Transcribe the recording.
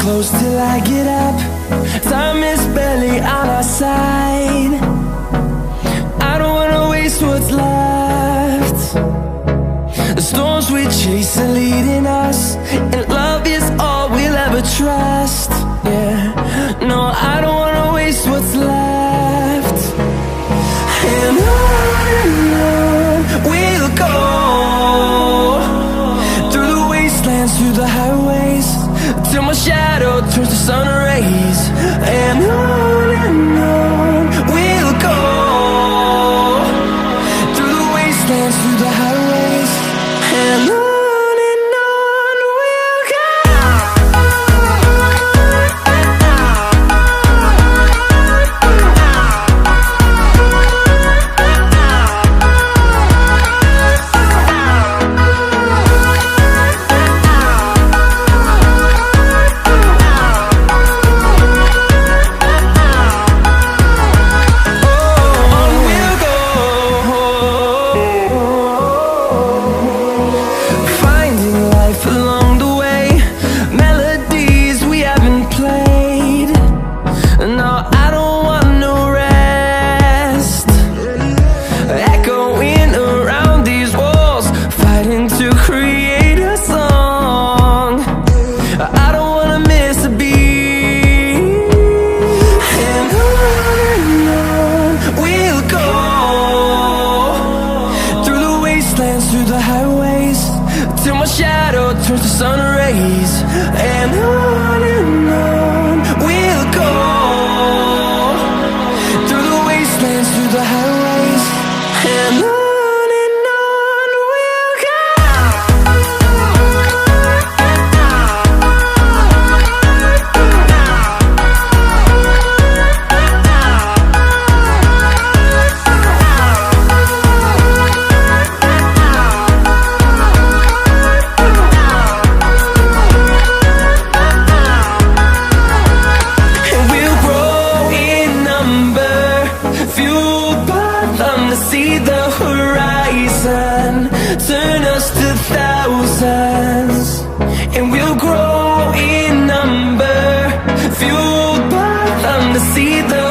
close till I get up. Time is barely on our side. I don't wanna waste what's left. The storms we chase are leading us, and love is all we'll ever trust. Yeah, no, I don't wanna waste what's left. And on we'll go, through the wastelands, through the highways, till my shadow turns to sun rays. And on we'll go, through the wastelands, through the highways, and on we'll go. Through the highways, till my shadow turns to sun rays. And on we'll go, through the wastelands, through the highways, and on we'll go. See the horizon, turn us to thousands, and we'll grow in number, fueled by them to see the